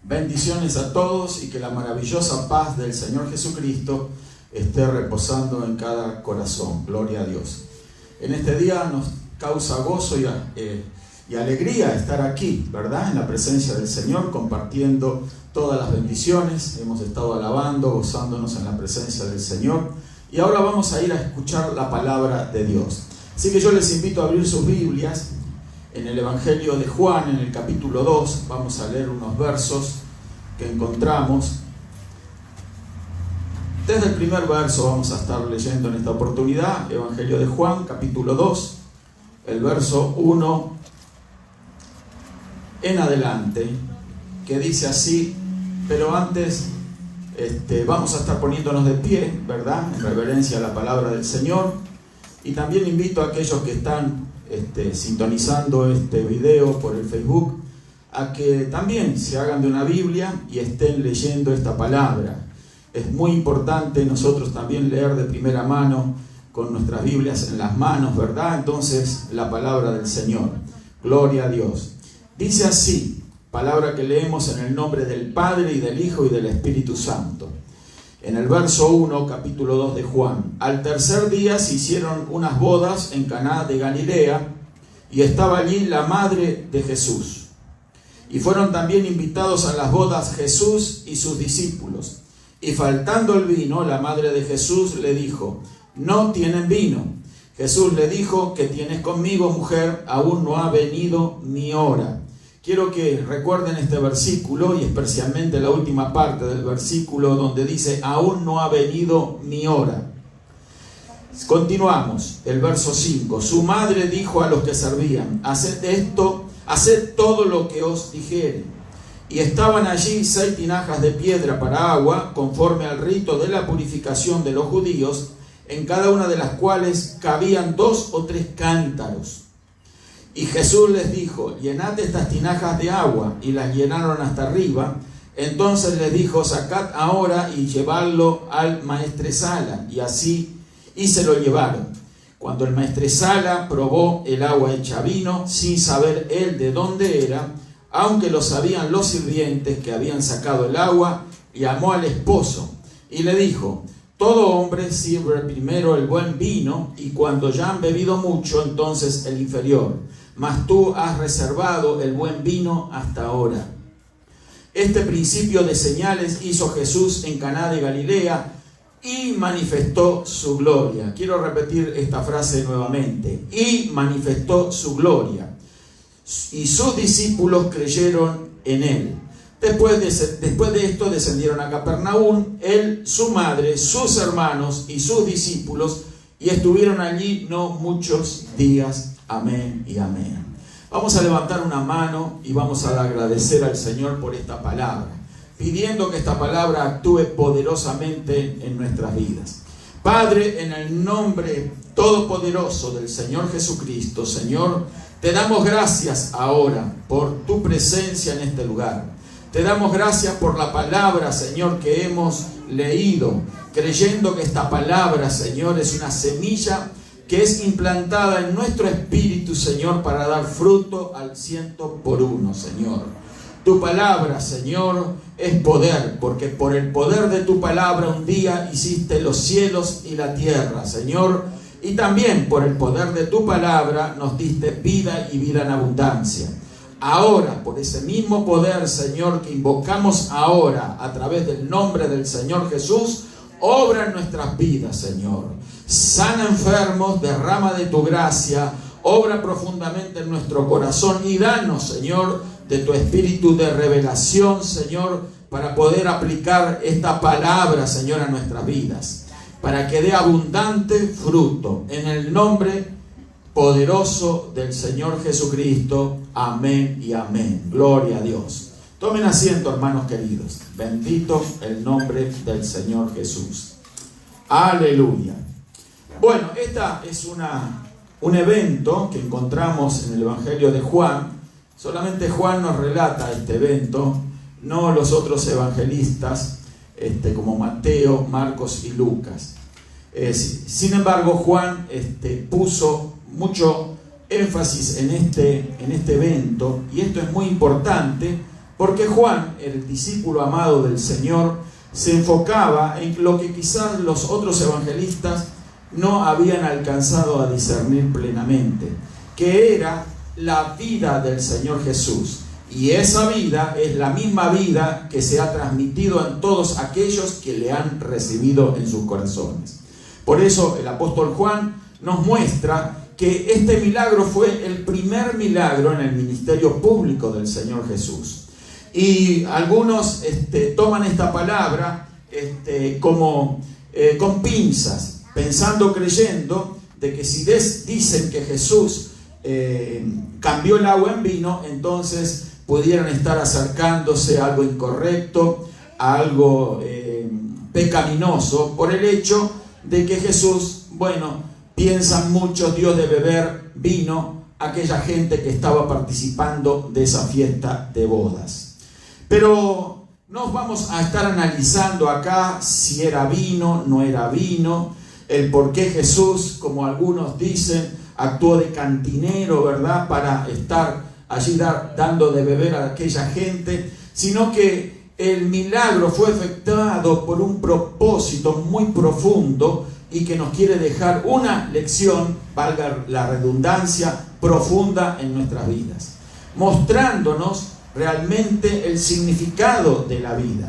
Bendiciones a todos y que la maravillosa paz del Señor Jesucristo esté reposando en cada corazón. Gloria a Dios. En este día nos causa gozo y alegría estar aquí, ¿verdad? En la presencia del Señor, compartiendo todas las bendiciones. Hemos estado alabando, gozándonos en la presencia del Señor. Y ahora vamos a ir a escuchar la palabra de Dios. Así que yo les invito a abrir sus Biblias en el Evangelio de Juan, en el capítulo 2. Vamos a leer unos versos que encontramos. Desde el primer verso vamos a estar leyendo en esta oportunidad. Evangelio de Juan, capítulo 2, el verso 1 en adelante, que dice así. Pero antes vamos a estar poniéndonos de pie, ¿verdad? En reverencia a la palabra del Señor. Y también invito a aquellos que están sintonizando este video por el Facebook a que también se hagan de una Biblia y estén leyendo esta palabra. Es muy importante nosotros también leer de primera mano con nuestras Biblias en las manos, ¿verdad? Entonces, la palabra del Señor. Gloria a Dios. Dice así, palabra que leemos en el nombre del Padre y del Hijo y del Espíritu Santo. En el verso 1, capítulo 2 de Juan. Al tercer día se hicieron unas bodas en Caná de Galilea y estaba allí la madre de Jesús. Y fueron también invitados a las bodas Jesús y sus discípulos. Y faltando el vino, la madre de Jesús le dijo: no tienen vino. Jesús le dijo: ¿qué tienes conmigo, mujer? Aún no ha venido mi hora. Quiero que recuerden este versículo y especialmente la última parte del versículo donde dice: aún no ha venido mi hora. Continuamos, el verso 5. Su madre dijo a los que servían: haced todo lo que os dijere. Y estaban allí 6 tinajas de piedra para agua, conforme al rito de la purificación de los judíos, en cada una de las cuales cabían 2 o 3 cántaros. Y Jesús les dijo: llenad estas tinajas de agua, y las llenaron hasta arriba. Entonces les dijo: sacad ahora y llevadlo al maestresala. Y así se lo llevaron. Cuando el maestresala probó el agua hecha vino, sin saber él de dónde era, aunque lo sabían los sirvientes que habían sacado el agua, llamó al esposo y le dijo: todo hombre sirve primero el buen vino, y cuando ya han bebido mucho, entonces el inferior. Mas tú has reservado el buen vino hasta ahora. Este principio de señales hizo Jesús en Caná de Galilea y manifestó su gloria. Quiero repetir esta frase nuevamente. Y manifestó su gloria. Y sus discípulos creyeron en él. Después de esto descendieron a Capernaum, él, su madre, sus hermanos y sus discípulos, y estuvieron allí no muchos días. Amén y amén. Vamos a levantar una mano y vamos a agradecer al Señor por esta palabra, pidiendo que esta palabra actúe poderosamente en nuestras vidas. Padre, en el nombre todopoderoso del Señor Jesucristo, Señor, te damos gracias ahora por tu presencia en este lugar. Te damos gracias por la palabra, Señor, que hemos leído, creyendo que esta palabra, Señor, es una semilla que es implantada en nuestro espíritu, Señor, para dar fruto al 100%, Señor. Tu palabra, Señor, es poder, porque por el poder de tu palabra un día hiciste los cielos y la tierra, Señor. Y también por el poder de tu palabra nos diste vida y vida en abundancia. Ahora, por ese mismo poder, Señor, que invocamos ahora a través del nombre del Señor Jesús, obra en nuestras vidas, Señor. Sana enfermos, derrama de tu gracia, obra profundamente en nuestro corazón y danos, Señor, de tu espíritu de revelación, Señor, para poder aplicar esta palabra, Señor, a nuestras vidas, para que dé abundante fruto. En el nombre poderoso del Señor Jesucristo. Amén y amén. Gloria a Dios. Tomen asiento, hermanos queridos. Bendito el nombre del Señor Jesús. Aleluya. Bueno, esta es un evento que encontramos en el Evangelio de Juan. Solamente Juan nos relata este evento, no los otros evangelistas como Mateo, Marcos y Lucas. Sin embargo, Juan puso mucho énfasis en este evento, y esto es muy importante Porque Juan, el discípulo amado del Señor, se enfocaba en lo que quizás los otros evangelistas no habían alcanzado a discernir plenamente, que era la vida del Señor Jesús. Y esa vida es la misma vida que se ha transmitido a todos aquellos que le han recibido en sus corazones. Por eso el apóstol Juan nos muestra que este milagro fue el primer milagro en el ministerio público del Señor Jesús. Y algunos toman esta palabra como con pinzas, pensando, creyendo de que si dicen que Jesús cambió el agua en vino, entonces pudieran estar acercándose a algo incorrecto, a algo pecaminoso, por el hecho de que Jesús, piensan muchos, dio de beber vino a aquella gente que estaba participando de esa fiesta de bodas. Pero no vamos a estar analizando acá si era vino, no era vino, el por qué Jesús, como algunos dicen, actuó de cantinero, ¿verdad?, para estar allí dando de beber a aquella gente, sino que el milagro fue efectuado por un propósito muy profundo y que nos quiere dejar una lección, valga la redundancia, profunda en nuestras vidas, mostrándonos realmente el significado de la vida,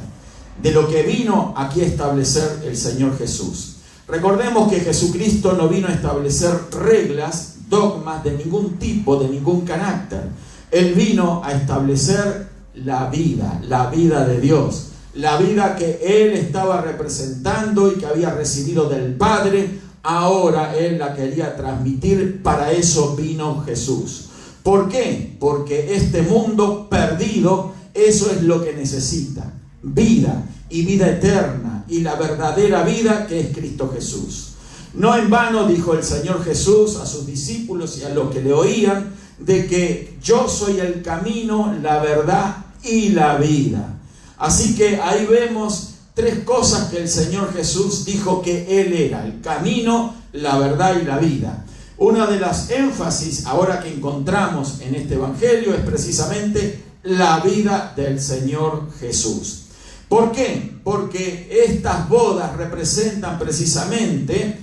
de lo que vino aquí a establecer el Señor Jesús. Recordemos que Jesucristo no vino a establecer reglas, dogmas de ningún tipo, de ningún carácter. Él vino a establecer la vida de Dios, la vida que Él estaba representando y que había recibido del Padre. Ahora Él la quería transmitir, para eso vino Jesús. ¿Por qué? Porque este mundo perdido, eso es lo que necesita: vida, y vida eterna, y la verdadera vida que es Cristo Jesús. No en vano dijo el Señor Jesús a sus discípulos y a los que le oían, de que yo soy el camino, la verdad y la vida. Así que ahí vemos tres cosas que el Señor Jesús dijo que Él era: el camino, la verdad y la vida. Una de las énfasis ahora que encontramos en este evangelio es precisamente la vida del Señor Jesús. ¿Por qué? Porque estas bodas representan precisamente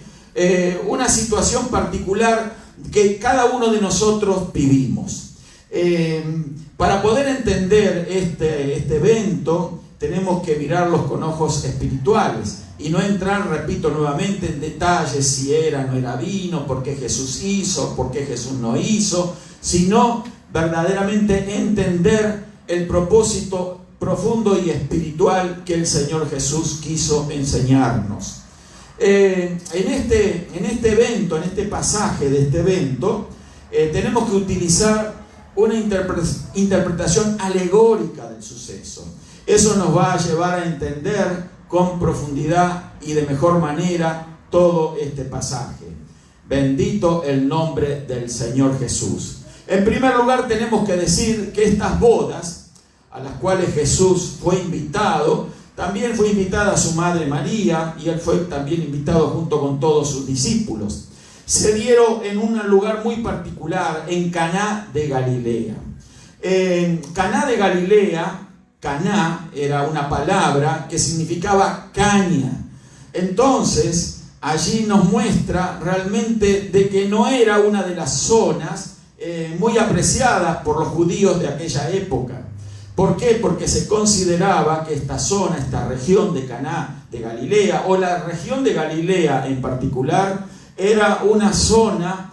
una situación particular que cada uno de nosotros vivimos. Para poder entender este evento, tenemos que mirarlos con ojos espirituales y no entrar, repito nuevamente, en detalles si era o no era vino, por qué Jesús hizo, por qué Jesús no hizo, sino verdaderamente entender el propósito profundo y espiritual que el Señor Jesús quiso enseñarnos. En este evento, en este pasaje de este evento, tenemos que utilizar una interpretación alegórica del suceso. Eso nos va a llevar a entender con profundidad y de mejor manera todo este pasaje. Bendito el nombre del Señor Jesús. En primer lugar, tenemos que decir que estas bodas a las cuales Jesús fue invitado, también fue invitada a su madre María, y Él fue también invitado junto con todos sus discípulos. Se dieron en un lugar muy particular, en Caná de Galilea. En Caná de Galilea, Caná era una palabra que significaba caña. Entonces, allí nos muestra realmente de que no era una de las zonas muy apreciadas por los judíos de aquella época. ¿Por qué? Porque se consideraba que esta zona, esta región de Caná de Galilea, o la región de Galilea en particular, era una zona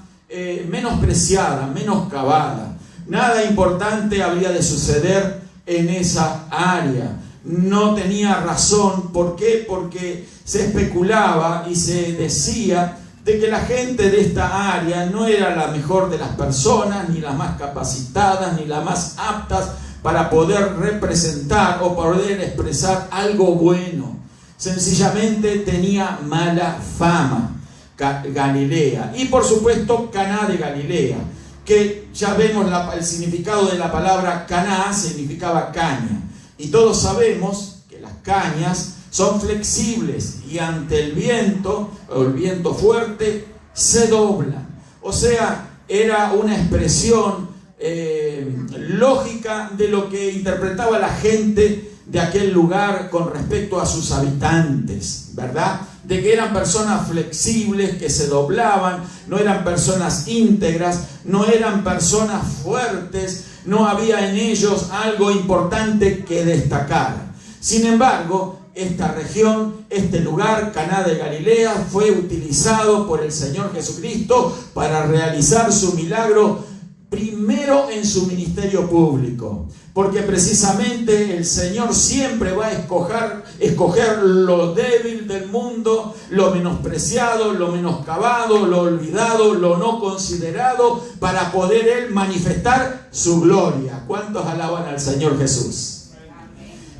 menospreciada, menoscabada. Nada importante había de suceder en esa área. No tenía razón. ¿Por qué? Porque se especulaba y se decía de que la gente de esta área no era la mejor de las personas, ni las más capacitadas, ni las más aptas para poder representar o poder expresar algo bueno. Sencillamente tenía mala fama Galilea. Y por supuesto Caná de Galilea, que ya vemos el significado de la palabra Caná, significaba caña. Y todos sabemos que las cañas son flexibles y ante el viento, o el viento fuerte, se doblan. O sea, era una expresión lógica de lo que interpretaba la gente de aquel lugar con respecto a sus habitantes, ¿verdad? De que eran personas flexibles, que se doblaban, no eran personas íntegras, no eran personas fuertes, no había en ellos algo importante que destacar. Sin embargo, esta región, este lugar, Caná de Galilea, fue utilizado por el Señor Jesucristo para realizar su milagro primero en su ministerio público, porque precisamente el Señor siempre va a escoger lo débil del mundo, lo menospreciado, lo menoscabado, lo olvidado, lo no considerado, para poder Él manifestar su gloria. ¿Cuántos alaban al Señor Jesús?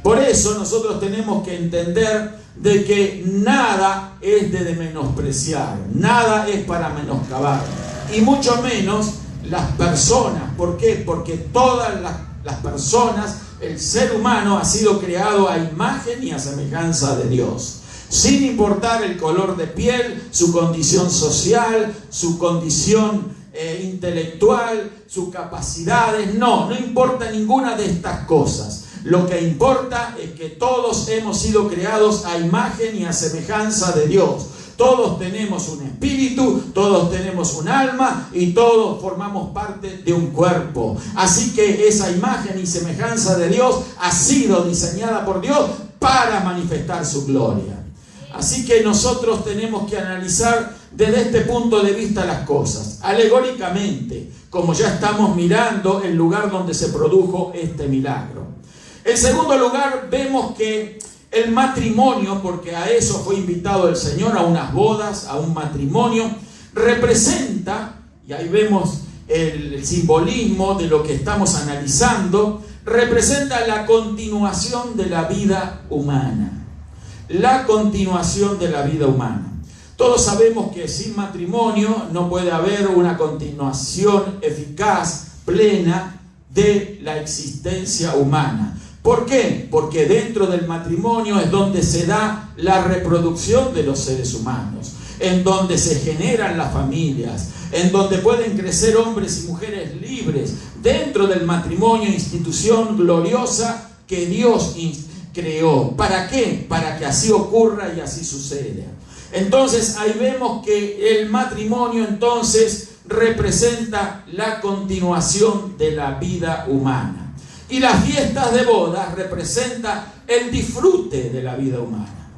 Por eso nosotros tenemos que entender de que nada es de menospreciar, nada es para menoscabar, y mucho menos las personas. ¿Por qué? Porque todas las personas, el ser humano ha sido creado a imagen y a semejanza de Dios, sin importar el color de piel, su condición social, su condición intelectual, sus capacidades. No importa ninguna de estas cosas. Lo que importa es que todos hemos sido creados a imagen y a semejanza de Dios. Todos tenemos un espíritu, todos tenemos un alma y todos formamos parte de un cuerpo. Así que esa imagen y semejanza de Dios ha sido diseñada por Dios para manifestar su gloria. Así que nosotros tenemos que analizar desde este punto de vista las cosas, alegóricamente, como ya estamos mirando el lugar donde se produjo este milagro. En segundo lugar, vemos que el matrimonio, porque a eso fue invitado el Señor, a unas bodas, a un matrimonio, representa, y ahí vemos el simbolismo de lo que estamos analizando, representa la continuación de la vida humana. La continuación de la vida humana. Todos sabemos que sin matrimonio no puede haber una continuación eficaz, plena, de la existencia humana. ¿Por qué? Porque dentro del matrimonio es donde se da la reproducción de los seres humanos, en donde se generan las familias, en donde pueden crecer hombres y mujeres libres, dentro del matrimonio, institución gloriosa que Dios creó. ¿Para qué? Para que así ocurra y así suceda. Entonces ahí vemos que el matrimonio entonces representa la continuación de la vida humana. Y las fiestas de bodas representan el disfrute de la vida humana.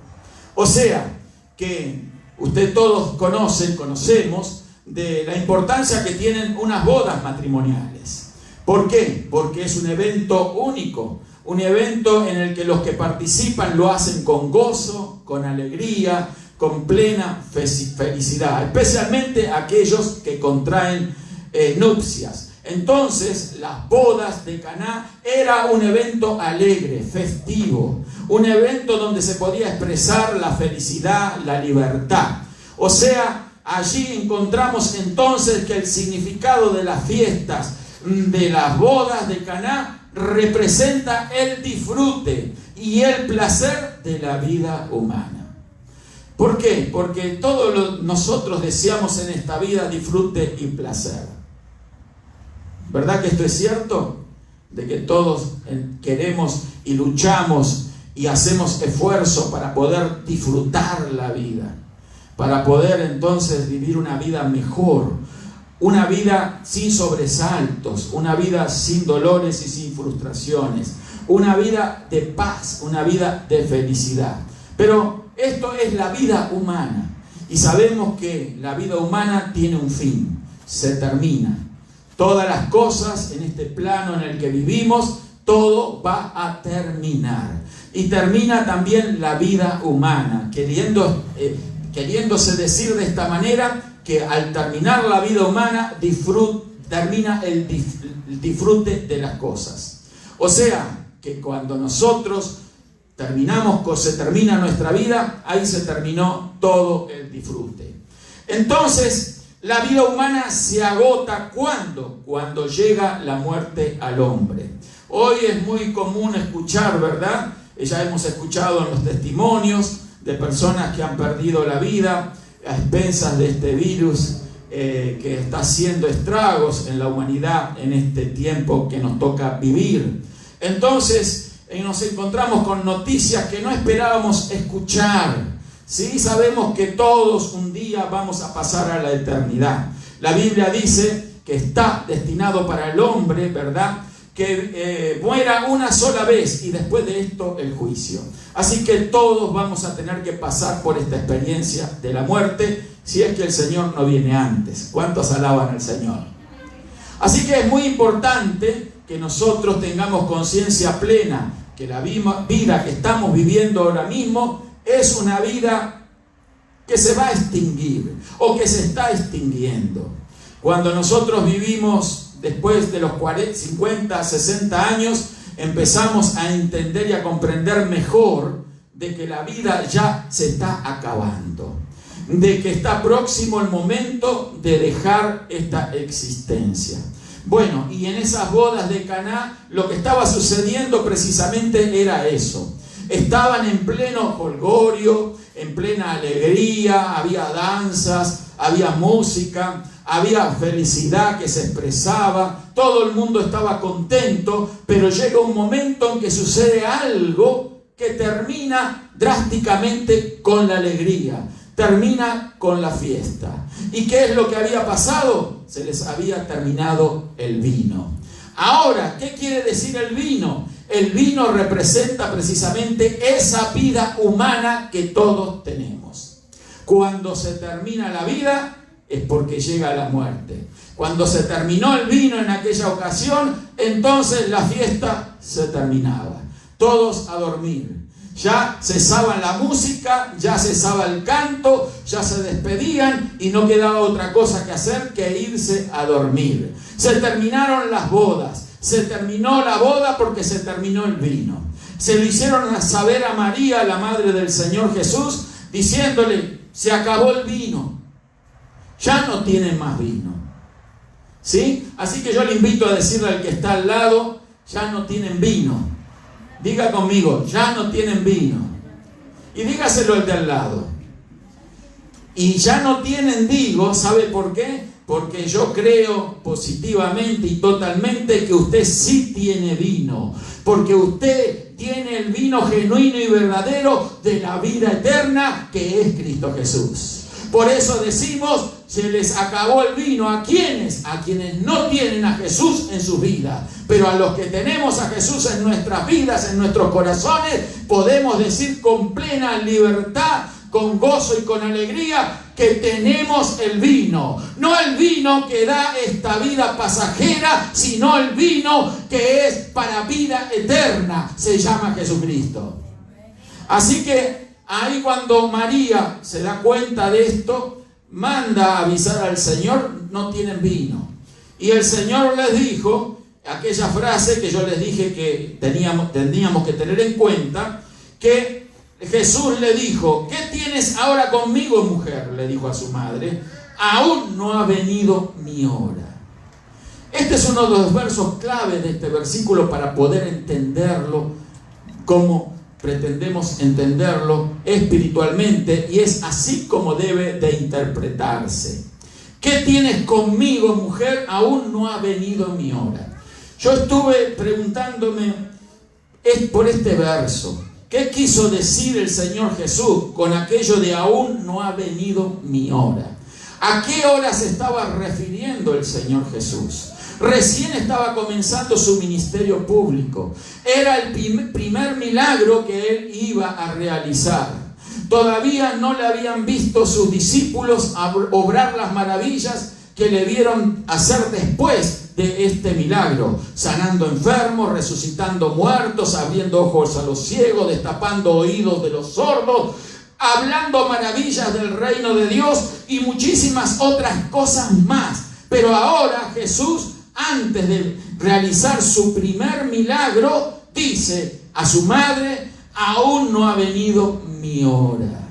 O sea, que ustedes todos conocemos de la importancia que tienen unas bodas matrimoniales. ¿Por qué? Porque es un evento único, un evento en el que los que participan lo hacen con gozo, con alegría, con plena felicidad, especialmente aquellos que contraen nupcias. Entonces, las bodas de Caná era un evento alegre, festivo, un evento donde se podía expresar la felicidad, la libertad. O sea, allí encontramos entonces que el significado de las fiestas, de las bodas de Caná, representa el disfrute y el placer de la vida humana. ¿Por qué? Porque todos nosotros deseamos en esta vida disfrute y placer. ¿Verdad que esto es cierto? De que todos queremos y luchamos y hacemos esfuerzo para poder disfrutar la vida, para poder entonces vivir una vida mejor, una vida sin sobresaltos, una vida sin dolores y sin frustraciones, una vida de paz, una vida de felicidad. Pero esto es la vida humana y sabemos que la vida humana tiene un fin, se termina. Todas las cosas en este plano en el que vivimos, todo va a terminar. Y termina también la vida humana, queriéndose decir de esta manera que al terminar la vida humana termina el disfrute de las cosas. O sea, que cuando nosotros se termina nuestra vida, ahí se terminó todo el disfrute. Entonces, la vida humana se agota ¿cuándo? Cuando llega la muerte al hombre. Hoy es muy común escuchar, ¿verdad? Ya hemos escuchado en los testimonios de personas que han perdido la vida a expensas de este virus que está haciendo estragos en la humanidad en este tiempo que nos toca vivir. Entonces nos encontramos con noticias que no esperábamos escuchar. Sí, sabemos que todos un día vamos a pasar a la eternidad. La Biblia dice que está destinado para el hombre, ¿verdad?, que muera una sola vez y después de esto el juicio. Así que todos vamos a tener que pasar por esta experiencia de la muerte, si es que el Señor no viene antes. ¿Cuántos alaban al Señor? Así que es muy importante que nosotros tengamos conciencia plena que la vida que estamos viviendo ahora mismo es una vida que se va a extinguir o que se está extinguiendo. Cuando nosotros vivimos después de los 40, 50, 60 años, empezamos a entender y a comprender mejor de que la vida ya se está acabando, de que está próximo el momento de dejar esta existencia. Bueno, y en esas bodas de Caná lo que estaba sucediendo precisamente era eso. Estaban en pleno jolgorio, en plena alegría, había danzas, había música, había felicidad que se expresaba, todo el mundo estaba contento, pero llega un momento en que sucede algo que termina drásticamente con la alegría, termina con la fiesta. ¿Y qué es lo que había pasado? Se les había terminado el vino. Ahora, ¿qué quiere decir el vino? El vino representa precisamente esa vida humana que todos tenemos. Cuando se termina la vida, es porque llega la muerte. Cuando se terminó el vino en aquella ocasión, entonces la fiesta se terminaba. Todos a dormir. Ya cesaba la música, ya cesaba el canto, ya se despedían y no quedaba otra cosa que hacer que irse a dormir. Se terminaron las bodas. Se terminó la boda porque se terminó el vino. Se lo hicieron saber a María, la madre del Señor Jesús, diciéndole, se acabó el vino. Ya no tienen más vino. ¿Sí? Así que yo le invito a decirle al que está al lado, ya no tienen vino. Diga conmigo, ya no tienen vino. Y dígaselo al de al lado. Y ya no tienen, digo, ¿sabe por qué? Porque yo creo positivamente y totalmente que usted sí tiene vino. Porque usted tiene el vino genuino y verdadero de la vida eterna que es Cristo Jesús. Por eso decimos, se les acabó el vino. ¿A quiénes? A quienes no tienen a Jesús en sus vidas. Pero a los que tenemos a Jesús en nuestras vidas, en nuestros corazones, podemos decir con plena libertad, con gozo y con alegría, que tenemos el vino. No el vino que da esta vida pasajera, sino el vino que es para vida eterna. Se llama Jesucristo. Así que ahí cuando María se da cuenta de esto, manda a avisar al Señor, no tienen vino. Y el Señor les dijo aquella frase que yo les dije que teníamos que tener en cuenta, que Jesús le dijo, ¿qué tienes ahora conmigo, mujer? Le dijo a su madre, aún no ha venido mi hora. Este es uno de los versos clave de este versículo para poder entenderlo como pretendemos entenderlo espiritualmente, y es así como debe de interpretarse. ¿Qué tienes conmigo, mujer? Aún no ha venido mi hora. Yo estuve preguntándome por este verso. ¿Qué quiso decir el Señor Jesús con aquello de aún no ha venido mi hora? ¿A qué hora se estaba refiriendo el Señor Jesús? Recién estaba comenzando su ministerio público. Era el primer milagro que él iba a realizar. Todavía no le habían visto sus discípulos obrar las maravillas que le vieron hacer después de este milagro, sanando enfermos, resucitando muertos, abriendo ojos a los ciegos, destapando oídos de los sordos, hablando maravillas del reino de Dios y muchísimas otras cosas más. Pero ahora Jesús, antes de realizar su primer milagro, dice a su madre, aún no ha venido mi hora.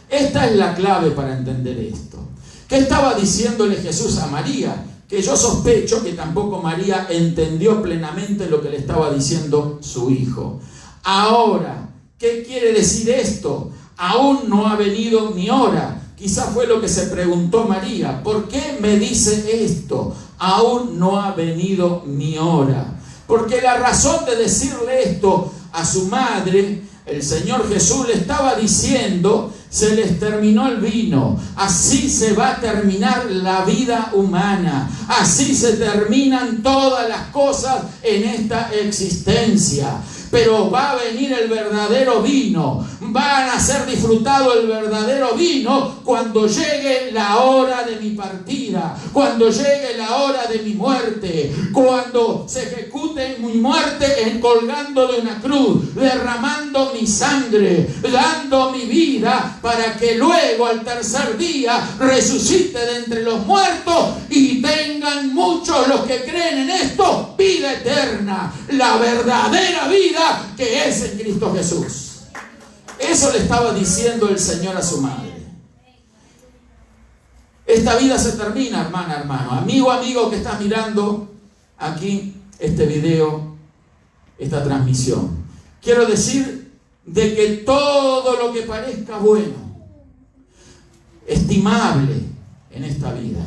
Esta es la clave para entender esto. ¿Qué estaba diciéndole Jesús a María? Que yo sospecho que tampoco María entendió plenamente lo que le estaba diciendo su hijo. Ahora, ¿qué quiere decir esto? Aún no ha venido mi hora. quizás fue lo que se preguntó María. ¿Por qué me dice esto? Aún no ha venido mi hora. Porque la razón de decirle esto a su madre, el Señor Jesús le estaba diciendo: se les terminó el vino, así se va a terminar la vida humana, así se terminan todas las cosas en esta existencia. Pero va a venir el verdadero vino, van a ser disfrutado el verdadero vino cuando llegue la hora de mi partida, cuando llegue la hora de mi muerte, cuando se ejecute mi muerte colgando de una cruz, derramando mi sangre, dando mi vida, para que luego al tercer día resucite de entre los muertos y tengan muchos los que creen en esto vida eterna, la verdadera vida que es en Cristo Jesús. Eso le estaba diciendo el Señor a su madre. Esta vida se termina, hermana, hermano, amigo que estás mirando aquí este video, esta transmisión. Quiero decir de que todo lo que parezca bueno, estimable en esta vida,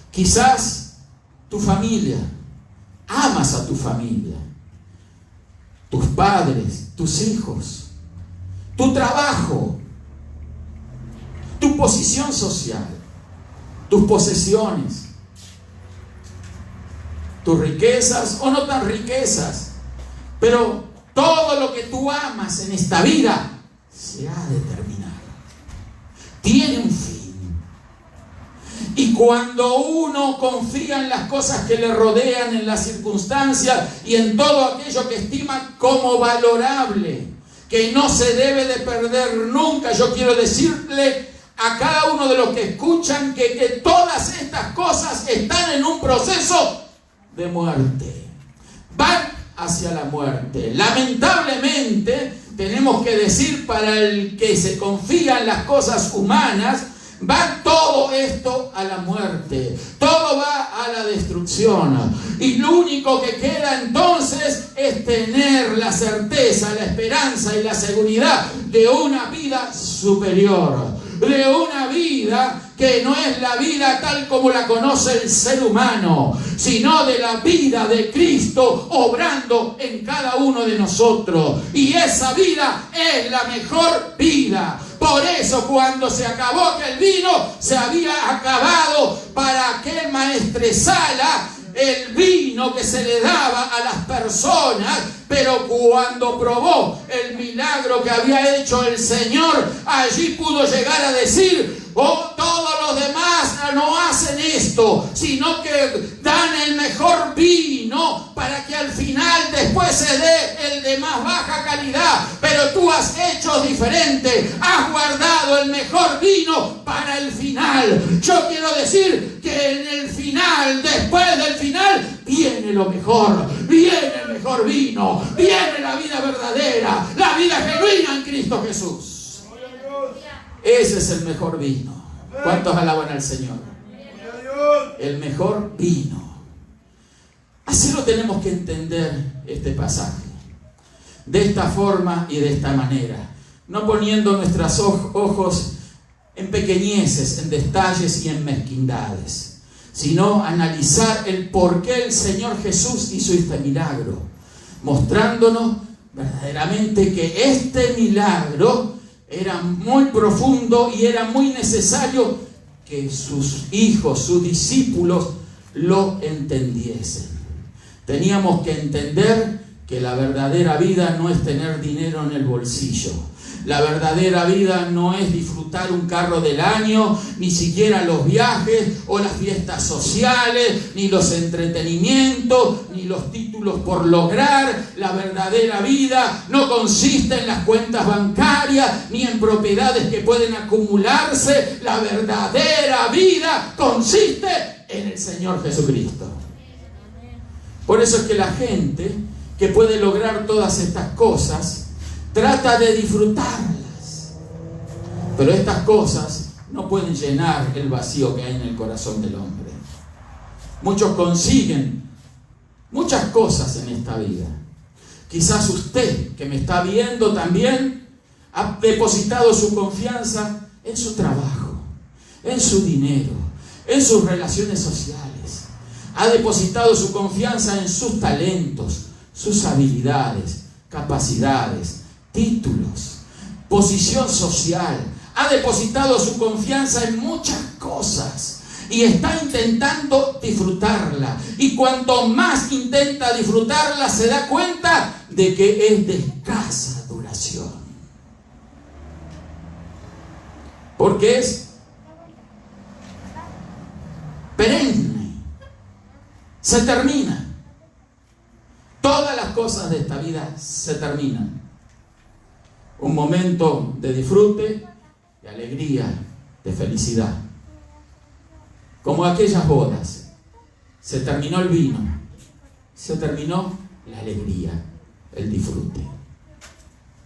quizás tu familia, amas a tu familia, tus padres, tus hijos, tu trabajo, tu posición social, tus posesiones, tus riquezas o no tan riquezas, pero todo lo que tú amas en esta vida se ha de terminar, tiene un fin. Y cuando uno confía en las cosas que le rodean, en las circunstancias y en todo aquello que estima como valorable, que no se debe de perder nunca, yo quiero decirle a cada uno de los que escuchan que todas estas cosas están en un proceso de muerte. Van hacia la muerte. Lamentablemente, tenemos que decir, para el que se confía en las cosas humanas, va todo esto a la muerte, todo va a la destrucción, y lo único que queda entonces es tener la certeza, la esperanza y la seguridad de una vida superior, de una vida que no es la vida tal como la conoce el ser humano, sino de la vida de Cristo obrando en cada uno de nosotros. Y esa vida es la mejor vida. Por eso, cuando se acabó aquel vino, se había acabado para aquel maestresala el vino que se le daba a las personas, pero cuando probó el milagro que había hecho el Señor, allí pudo llegar a decir: oh, todos los demás no hacen esto, sino que dan el mejor vino para que al final después se dé el de más baja calidad, pero tú has hecho diferente, has guardado el mejor vino para el final. Yo quiero decir que en el final, después del final, viene lo mejor, viene el mejor vino, viene la vida verdadera, la vida genuina en Cristo Jesús. Ese es el mejor vino. ¿Cuántos alaban al Señor? El mejor vino. Así lo tenemos que entender este pasaje. De esta forma y de esta manera. No poniendo nuestros ojos en pequeñeces, en detalles y en mezquindades, sino analizar el por qué el Señor Jesús hizo este milagro, mostrándonos verdaderamente que este milagro era muy profundo y era muy necesario que sus hijos, sus discípulos, lo entendiesen. Teníamos que entender que la verdadera vida no es tener dinero en el bolsillo. La verdadera vida no es disfrutar un carro del año, ni siquiera los viajes o las fiestas sociales, ni los entretenimientos, ni los títulos por lograr. La verdadera vida no consiste en las cuentas bancarias, ni en propiedades que pueden acumularse. La verdadera vida consiste en el Señor Jesucristo. Por eso es que la gente que puede lograr todas estas cosas trata de disfrutarlas, pero estas cosas no pueden llenar el vacío que hay en el corazón del hombre. Muchos consiguen muchas cosas en esta vida. Quizás usted, que me está viendo también, ha depositado su confianza en su trabajo, en su dinero, en sus relaciones sociales. Ha depositado su confianza en sus talentos, sus habilidades, capacidades, títulos, posición social. Ha depositado su confianza en muchas cosas y está intentando disfrutarla. Y cuanto más intenta disfrutarla, se da cuenta de que es de escasa duración. Porque es perenne. Se termina. Todas las cosas de esta vida se terminan. Un momento de disfrute, de alegría, de felicidad. Como aquellas bodas. Se terminó el vino. Se terminó la alegría, el disfrute.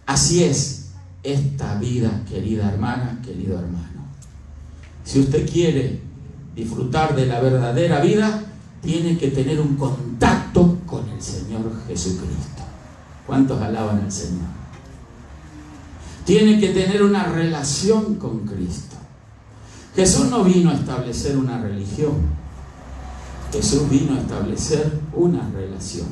Así es esta vida, querida hermana, querido hermano. Si usted quiere disfrutar de la verdadera vida, tiene que tener un contacto con el Señor Jesucristo. ¿Cuántos alaban al Señor? Tiene que tener una relación con Cristo. Jesús no vino a establecer una religión. Jesús vino a establecer una relación.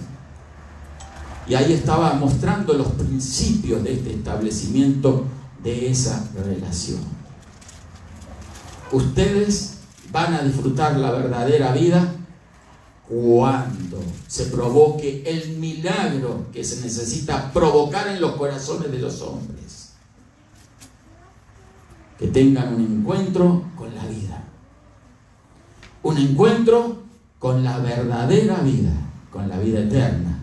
Y ahí estaba mostrando los principios de este establecimiento de esa relación. Ustedes van a disfrutar la verdadera vida cuando se provoque el milagro que se necesita provocar en los corazones de los hombres. Que tengan un encuentro con la vida. Un encuentro con la verdadera vida, con la vida eterna.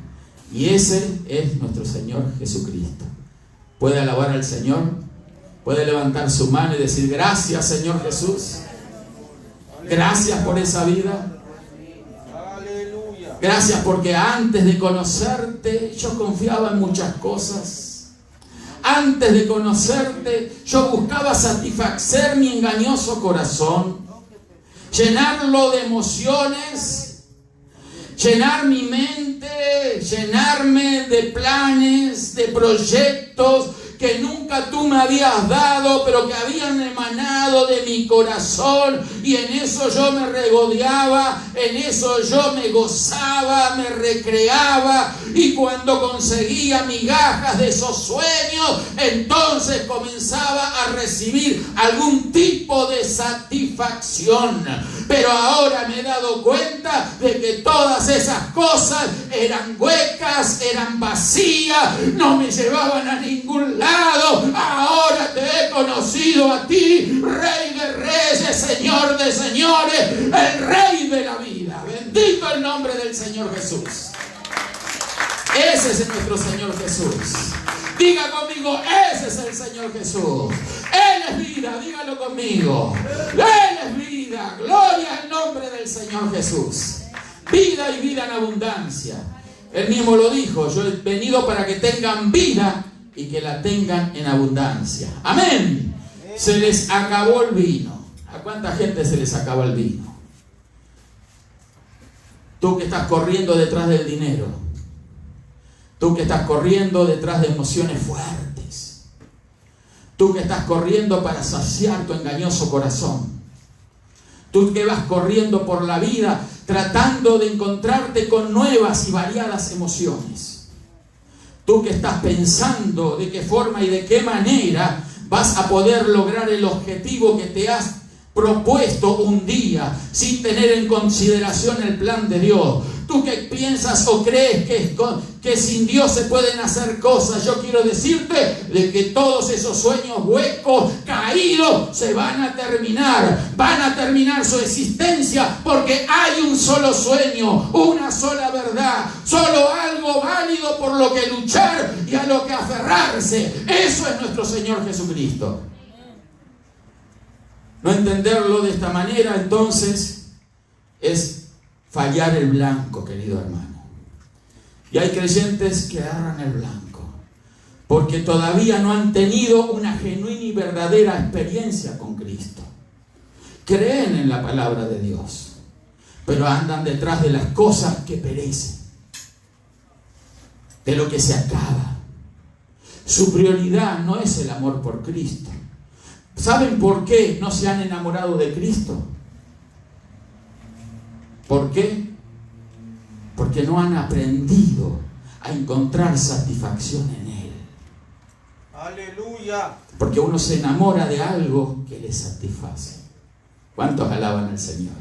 Y ese es nuestro Señor Jesucristo. ¿Puede alabar al Señor? ¿Puede levantar su mano y decir: gracias, Señor Jesús? Gracias por esa vida. Gracias porque antes de conocerte yo confiaba en muchas cosas. Antes de conocerte yo buscaba satisfacer mi engañoso corazón, llenarlo de emociones, llenar mi mente, llenarme de planes, de proyectos que nunca tú me habías dado, pero que habían emanado de mi corazón, y en eso yo me regodeaba, en eso yo me gozaba, me recreaba, y cuando conseguía migajas de esos sueños, entonces comenzaba a recibir algún tipo de satisfacción. Pero ahora me he dado cuenta de que todas esas cosas eran huecas, eran vacías, no me llevaban a ningún lado. Ahora te he conocido a ti, Rey de Reyes, Señor de Señores, el Rey de la vida. Bendito el nombre del Señor Jesús. Ese es nuestro Señor Jesús. Diga conmigo: ese es el Señor Jesús. Él es vida, dígalo conmigo. Él es vida. Gloria al nombre del Señor Jesús. Vida y vida en abundancia. Él mismo lo dijo: yo he venido para que tengan vida y que la tengan en abundancia. Amén. Se les acabó el vino. ¿A cuánta gente se les acaba el vino? Tú que estás corriendo detrás del dinero. Tú que estás corriendo detrás de emociones fuertes. Tú que estás corriendo para saciar tu engañoso corazón. Tú que vas corriendo por la vida tratando de encontrarte con nuevas y variadas emociones. Tú que estás pensando de qué forma y de qué manera vas a poder lograr el objetivo que te has propuesto un día sin tener en consideración el plan de Dios. Tú que piensas o crees que sin Dios se pueden hacer cosas, yo quiero decirte de que todos esos sueños huecos, caídos, se van a terminar su existencia, porque hay un solo sueño, una sola verdad, solo algo válido por lo que luchar y a lo que aferrarse. Eso es nuestro Señor Jesucristo. No entenderlo de esta manera, entonces, es fallar el blanco, querido hermano. Y hay creyentes que agarran el blanco porque todavía no han tenido una genuina y verdadera experiencia con Cristo. Creen en la palabra de Dios, pero andan detrás de las cosas que perecen, de lo que se acaba. Su prioridad no es el amor por Cristo. ¿Saben por qué no se han enamorado de Cristo? ¿Por qué? Porque no han aprendido a encontrar satisfacción en Él. Aleluya. Porque uno se enamora de algo que le satisface. ¿Cuántos alaban al Señor?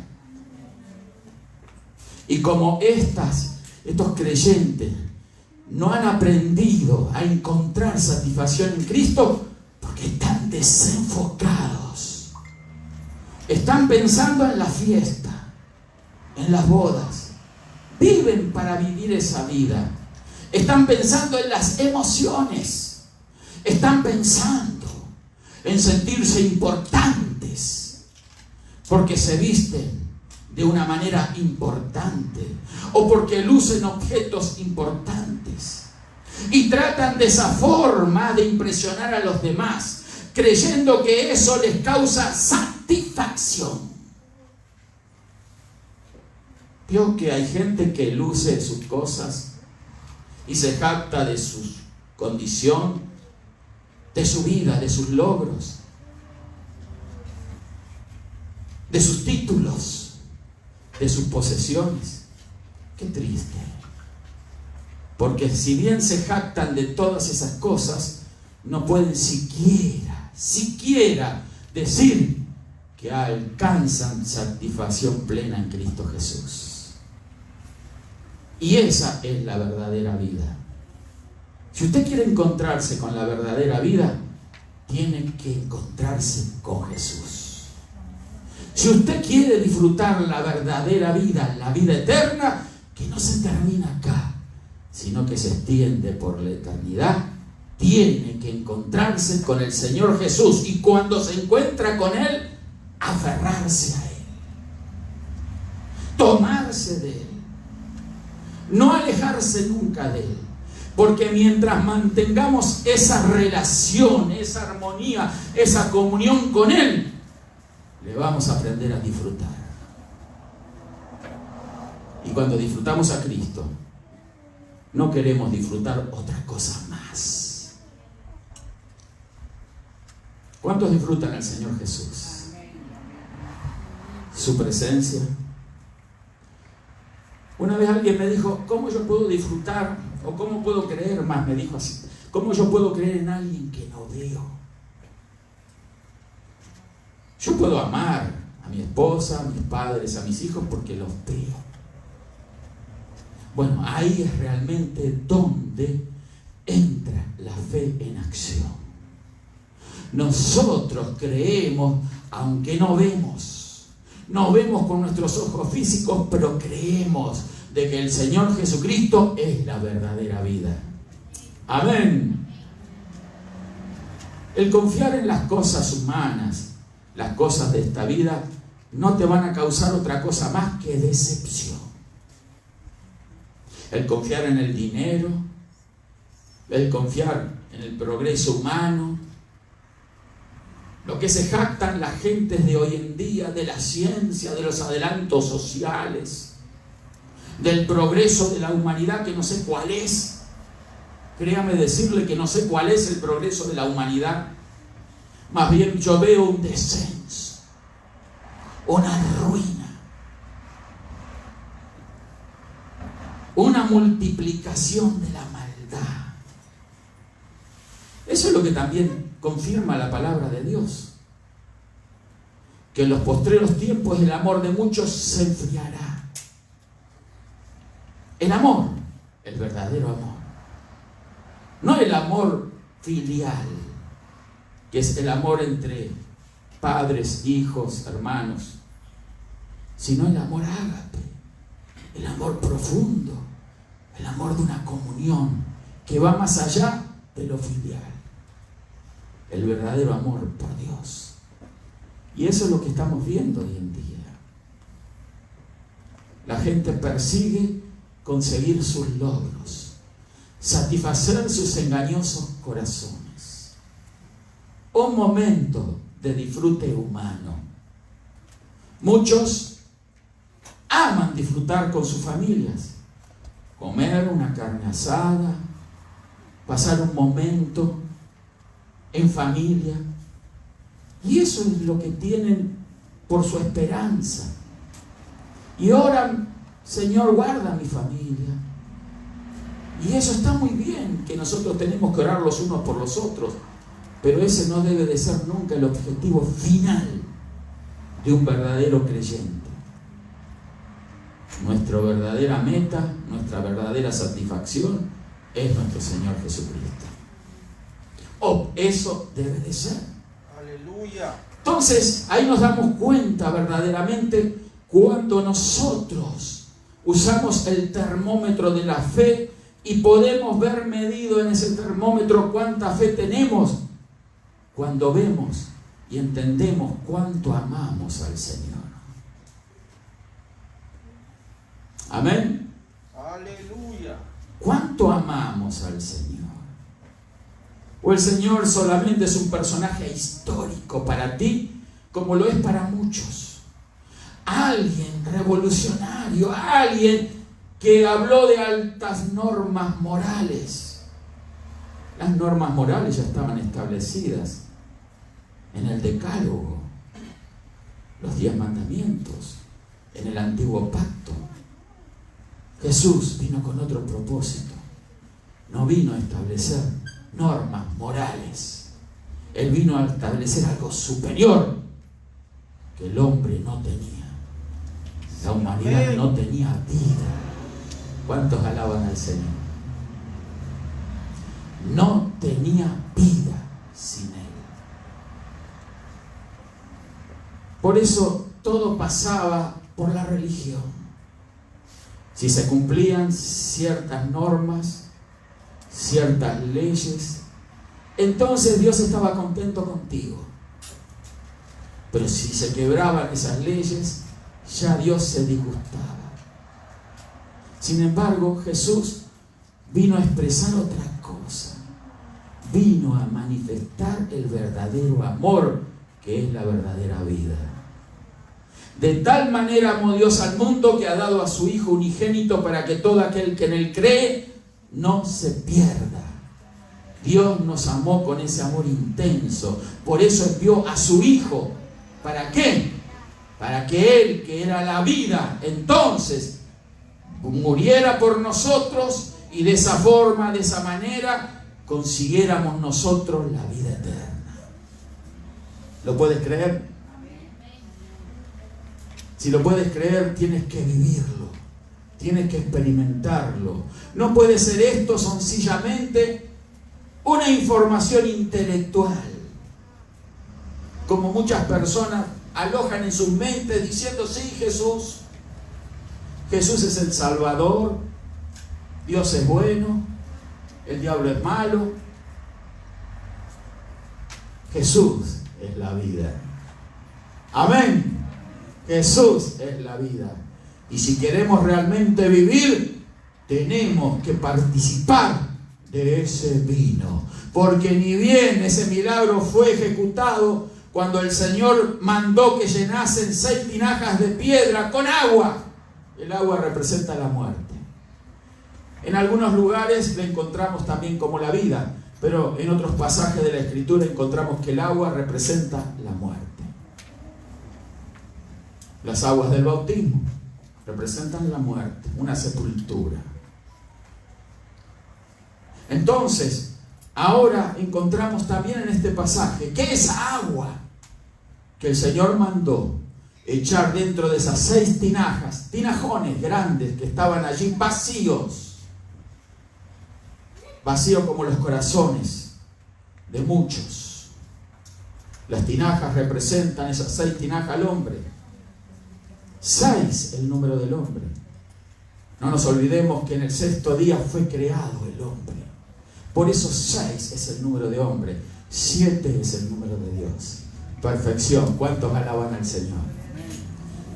Y como estos creyentes no han aprendido a encontrar satisfacción en Cristo, porque están desenfocados. Están pensando en la fiesta, en las bodas. Viven para vivir esa vida. Están pensando en las emociones. Están pensando en sentirse importantes, porque se visten de una manera importante o porque lucen objetos importantes y tratan de esa forma de impresionar a los demás, creyendo que eso les causa satisfacción. Veo que hay gente que luce sus cosas y se jacta de su condición, de su vida, de sus logros, de sus títulos, de sus posesiones. Qué triste. Porque si bien se jactan de todas esas cosas, no pueden siquiera decir que alcanzan satisfacción plena en Cristo Jesús. Y esa es la verdadera vida. Si usted quiere encontrarse con la verdadera vida, tiene que encontrarse con Jesús. Si usted quiere disfrutar la verdadera vida, la vida eterna, que no se termina acá, sino que se extiende por la eternidad, tiene que encontrarse con el Señor Jesús. Y cuando se encuentra con Él, aferrarse a Él, tomarse de Él, no alejarse nunca de Él. Porque mientras mantengamos esa relación, esa armonía, esa comunión con Él, le vamos a aprender a disfrutar. Y cuando disfrutamos a Cristo, no queremos disfrutar otra cosa más. ¿Cuántos disfrutan al Señor Jesús? Su presencia. Una vez alguien me dijo, ¿cómo yo puedo disfrutar o cómo puedo creer más? Me dijo así, ¿cómo yo puedo creer en alguien que no veo? Yo puedo amar a mi esposa, a mis padres, a mis hijos porque los veo. Bueno, ahí es realmente donde entra la fe en acción. Nosotros creemos aunque no vemos. No vemos con nuestros ojos físicos, pero creemos de que el Señor Jesucristo es la verdadera vida. Amén. El confiar en las cosas humanas, las cosas de esta vida, no te van a causar otra cosa más que decepción. El confiar en el dinero, el confiar en el progreso humano, lo que se jactan las gentes de hoy en día de la ciencia, de los adelantos sociales, del progreso de la humanidad que no sé cuál es. Créame decirle que no sé cuál es el progreso de la humanidad. Más bien yo veo un descenso, una ruina, una multiplicación de la maldad. Eso es lo que también confirma la palabra de Dios, que en los postreros tiempos el amor de muchos se enfriará. El amor, el verdadero amor, no el amor filial, que es el amor entre padres, hijos, hermanos, sino el amor ágape, el amor profundo, el amor de una comunión que va más allá de lo filial. El verdadero amor por Dios. Y eso es lo que estamos viendo hoy en día. La gente persigue conseguir sus logros, satisfacer sus engañosos corazones. Un momento de disfrute humano. Muchos aman disfrutar con sus familias, comer una carne asada, pasar un momento en familia, Y eso es lo que tienen por su esperanza. Y oran, Señor, guarda a mi familia. Y eso está muy bien, que nosotros tenemos que orar los unos por los otros. Pero ese no debe de ser nunca el objetivo final de un verdadero creyente. Nuestra verdadera meta, nuestra verdadera satisfacción es nuestro Señor Jesucristo. Eso debe de ser. Aleluya. Entonces, ahí nos damos cuenta verdaderamente cuando nosotros usamos el termómetro de la fe y podemos ver medido en ese termómetro cuánta fe tenemos cuando vemos y entendemos cuánto amamos al Señor. Amén. Aleluya. ¿Cuánto amamos al Señor? ¿O el Señor solamente es un personaje histórico para ti, como lo es para muchos? Alguien revolucionario, alguien que habló de altas normas morales. Las normas morales ya estaban establecidas en el Decálogo, los 10 mandamientos, en el Antiguo Pacto. Jesús vino con otro propósito. No vino a establecer normas morales. Él vino a establecer algo superior que el hombre no tenía. La humanidad no tenía vida. ¿Cuántos alaban al Señor? No tenía vida sin Él. Por eso todo pasaba por la religión. Si se cumplían ciertas normas, ciertas leyes, entonces Dios estaba contento contigo. Pero si se quebraban esas leyes, ya Dios se disgustaba. Sin embargo, Jesús vino a expresar otra cosa. Vino a manifestar el verdadero amor, que es la verdadera vida. De tal manera amó Dios al mundo que ha dado a su Hijo unigénito para que todo aquel que en Él cree no se pierda. Dios nos amó con ese amor intenso. Por eso envió a su Hijo. ¿Para qué? Para que Él, que era la vida, entonces muriera por nosotros y de esa forma, de esa manera, consiguiéramos nosotros la vida eterna. ¿Lo puedes creer? Si lo puedes creer, tienes que vivirlo, tienes que experimentarlo. No puede ser esto sencillamente una información intelectual, como muchas personas alojan en sus mentes diciendo: sí, Jesús es el Salvador, Dios es bueno, el diablo es malo. Jesús es la vida. Amén. Jesús es la vida. Y si queremos realmente vivir, tenemos que participar de ese vino. Porque ni bien ese milagro fue ejecutado cuando el Señor mandó que llenasen 6 tinajas de piedra con agua. El agua representa la muerte. En algunos lugares la encontramos también como la vida, pero en otros pasajes de la Escritura encontramos que el agua representa la muerte. Las aguas del bautismo representan la muerte, una sepultura. Entonces, ahora encontramos también en este pasaje que esa agua que el Señor mandó echar dentro de esas 6 tinajas, tinajones grandes que estaban allí vacíos como los corazones de muchos. Las tinajas representan, esas 6 tinajas, al hombre. 6 el número del hombre. No nos olvidemos que en el 6º día fue creado el hombre. Por eso 6 es el número de hombre, 7 es el número de Dios. Perfección. ¿Cuántos alaban al Señor?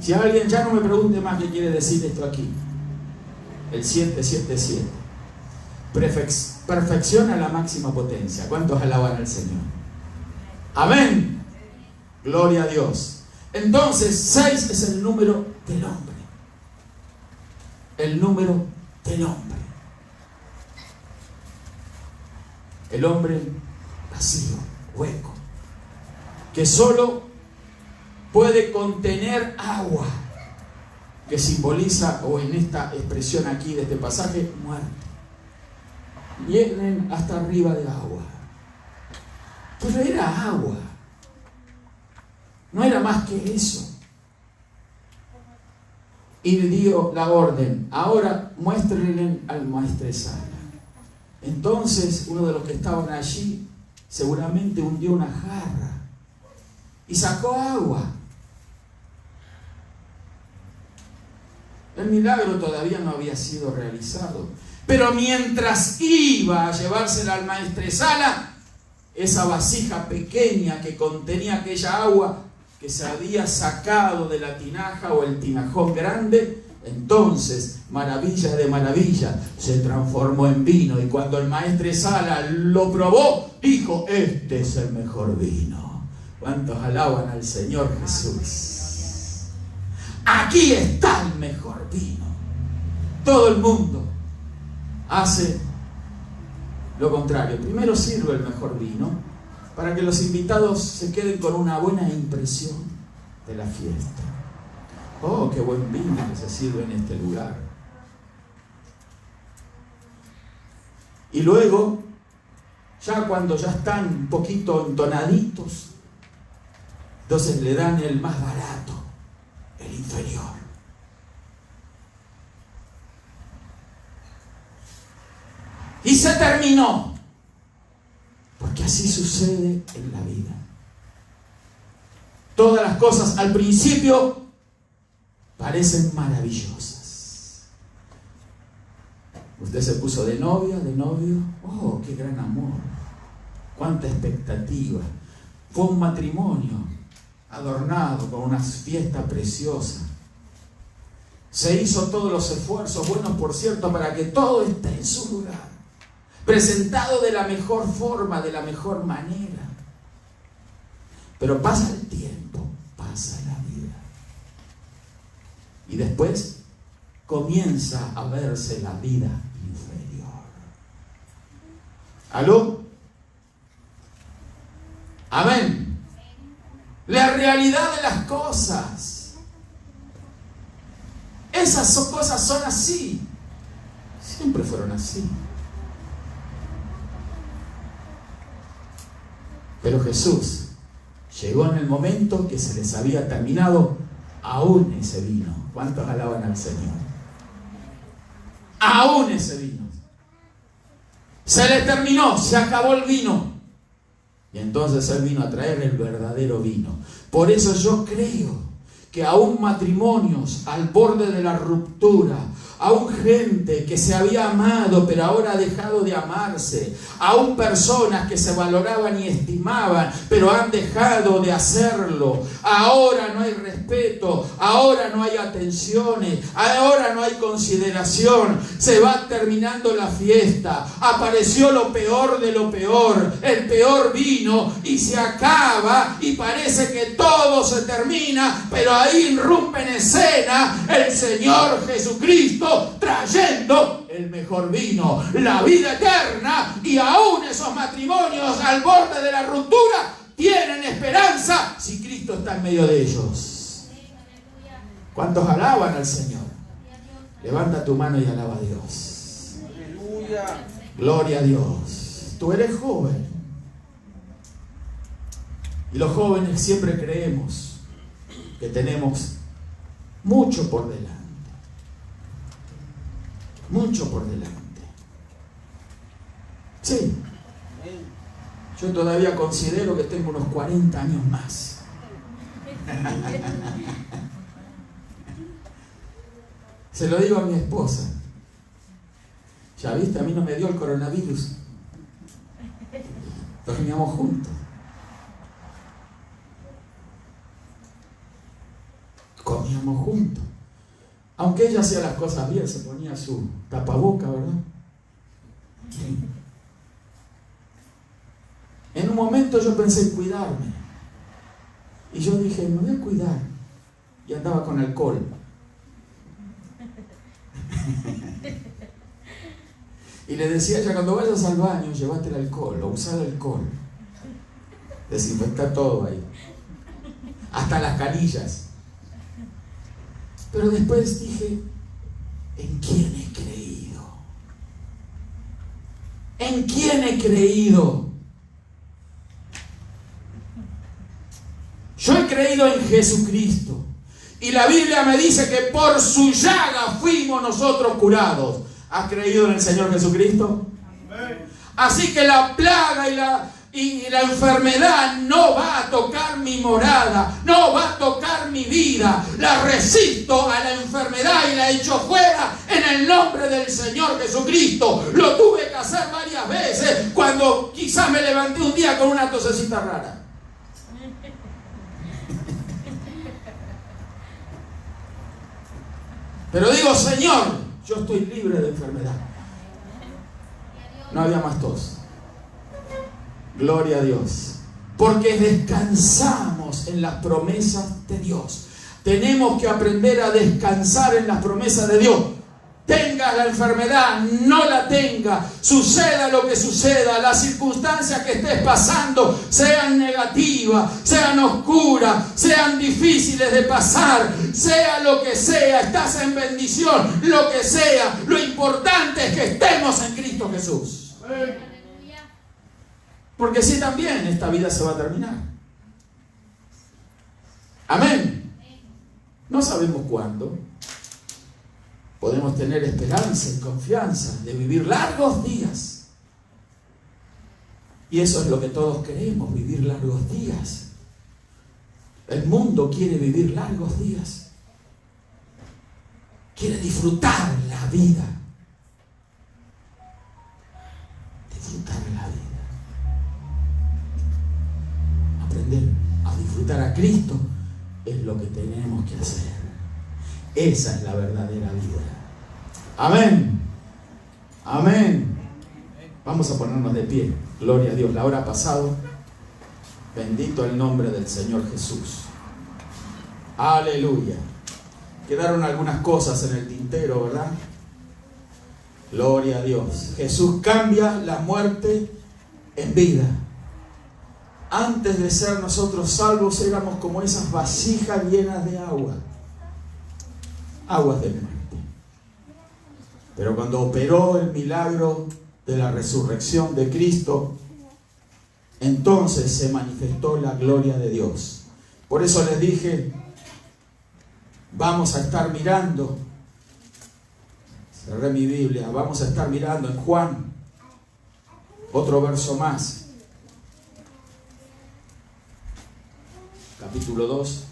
Si alguien, ya no me pregunte más qué quiere decir esto aquí. El 7, 7, 7. Perfección a la máxima potencia. ¿Cuántos alaban al Señor? Amén. Gloria a Dios. Entonces, 6 es el número del hombre. El número del hombre. El hombre vacío, hueco. que solo puede contener agua, que simboliza, o en esta expresión aquí de este pasaje, muerte. Vienen hasta arriba de agua. Pero era agua. No era más que eso. Y le dio la orden: ahora muéstrenle al maestresala. Entonces uno de los que estaban allí seguramente hundió una jarra y sacó agua. El milagro todavía no había sido realizado, pero mientras iba a llevársela al maestresala, esa vasija pequeña que contenía aquella agua que se había sacado de la tinaja o el tinajón grande, entonces, maravilla de maravilla, se transformó en vino. Y cuando el maestresala lo probó, dijo: este es el mejor vino. ¿Cuántos alaban al Señor Jesús? Aquí está el mejor vino. Todo el mundo hace lo contrario. Primero sirve el mejor vino para que los invitados se queden con una buena impresión de la fiesta. Oh, qué buen vino que se sirve en este lugar. Y luego, ya cuando ya están un poquito entonaditos, entonces le dan el más barato, el inferior. Y se terminó. Porque así sucede en la vida. Todas las cosas al principio parecen maravillosas. Usted se puso de novia, de novio. Oh, qué gran amor. Cuánta expectativa. Fue un matrimonio adornado con una fiesta preciosa. Se hizo todos los esfuerzos, buenos por cierto, para que todo esté en su lugar, presentado de la mejor forma, de la mejor manera. Pero pasa el tiempo, pasa la vida. Y después comienza a verse la vida inferior. ¿Aló? Amén. La realidad de las cosas. Esas cosas son así. Siempre fueron así. Pero Jesús llegó en el momento que se les había terminado aún ese vino. ¿Cuántos alaban al Señor? Aún ese vino. Se le terminó, se acabó el vino. Y entonces Él vino a traer el verdadero vino. Por eso yo creo que aún matrimonios al borde de la ruptura, aún gente que se había amado pero ahora ha dejado de amarse, aún personas que se valoraban y estimaban pero han dejado de hacerlo, ahora no hay respeto, ahora no hay atenciones, ahora no hay consideración, se va terminando la fiesta, apareció lo peor de lo peor, el peor vino y se acaba y parece que todo se termina, pero ahí irrumpe en escena el Señor Jesucristo trayendo el mejor vino, la vida eterna, y aún esos matrimonios al borde de la ruptura tienen esperanza si Cristo está en medio de ellos. ¿Cuántos alaban al Señor? Levanta tu mano y alaba a Dios. Aleluya. Gloria a Dios. Tú eres joven. Y los jóvenes siempre creemos que tenemos mucho por delante. Mucho por delante. Sí. Yo todavía considero que tengo unos 40 años más. Se lo digo a mi esposa. Ya viste, a mí no me dio el coronavirus. Dormíamos juntos. Comíamos juntos. Aunque ella hacía las cosas bien, se ponía su tapaboca, ¿verdad? Sí. En un momento yo pensé en cuidarme. Y yo dije, me voy a cuidar. Y andaba con alcohol. Y le decía a ella, cuando vayas al baño, llévate el alcohol, o usar el alcohol. desinfectar todo ahí, hasta las canillas. Pero después dije, ¿en quién he creído? ¿En quién he creído? Yo he creído en Jesucristo. Y la Biblia me dice que por su llaga fuimos nosotros curados. ¿Has creído en el Señor Jesucristo? Así que la plaga y la enfermedad no va a tocar mi morada, no va a tocar mi vida. La resisto a la enfermedad y la echo fuera en el nombre del Señor Jesucristo. Lo tuve que hacer varias veces cuando quizás me levanté un día con una tosecita rara. Pero digo, Señor, yo estoy libre de enfermedad. No había más tos. Gloria a Dios. Porque descansamos en las promesas de Dios. Tenemos que aprender a descansar en las promesas de Dios. Tenga la enfermedad, no la tenga, suceda lo que suceda, las circunstancias que estés pasando, sean negativas, sean oscuras, sean difíciles de pasar, sea lo que sea, estás en bendición, lo que sea, lo importante es que estemos en Cristo Jesús. Porque si también esta vida se va a terminar. Amén. No sabemos cuándo. Podemos tener esperanza y confianza de vivir largos días. Y eso es lo que todos queremos, vivir largos días. El mundo quiere vivir largos días. Quiere disfrutar la vida. Disfrutar la vida. Aprender a disfrutar a Cristo es lo que tenemos que hacer. Esa es la verdadera vida. Amén. Amén. Vamos a ponernos de pie. Gloria a Dios. La hora ha pasado. Bendito el nombre del Señor Jesús. Aleluya. Quedaron algunas cosas en el tintero, ¿verdad? Gloria a Dios. Jesús cambia la muerte en vida. Antes de ser nosotros salvos éramos como esas vasijas llenas de agua. Aguas de muerte. Pero cuando operó el milagro de la resurrección de Cristo, entonces se manifestó la gloria de Dios. Por eso les dije, vamos a estar mirando, cerré mi Biblia, vamos a estar mirando en Juan, otro verso más, capítulo 2.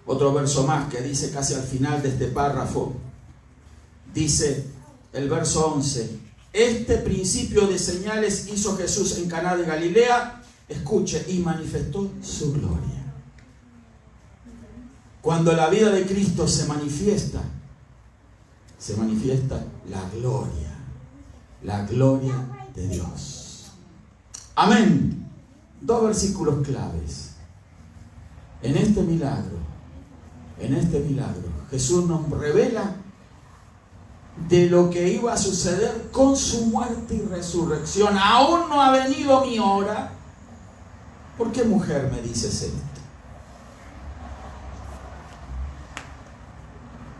Otro verso más que dice casi al final de este párrafo. Dice el verso 11. Este principio de señales hizo Jesús en Caná de Galilea. Escuche, y manifestó su gloria. Cuando la vida de Cristo se manifiesta la gloria de Dios. Amén. Dos versículos claves. En este milagro, Jesús nos revela de lo que iba a suceder con su muerte y resurrección. Aún no ha venido mi hora. ¿Por qué, mujer, me dices esto?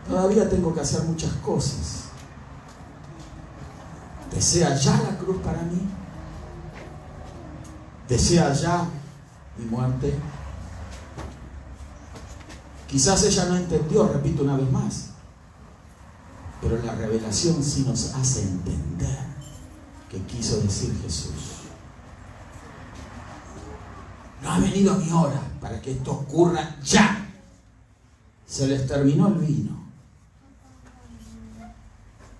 Todavía tengo que hacer muchas cosas. ¿Desea ya la cruz para mí? ¿Desea ya mi muerte? Quizás ella no entendió, repito una vez más, pero la revelación sí nos hace entender qué quiso decir Jesús. No ha venido mi hora para que esto ocurra ya. Se les terminó el vino.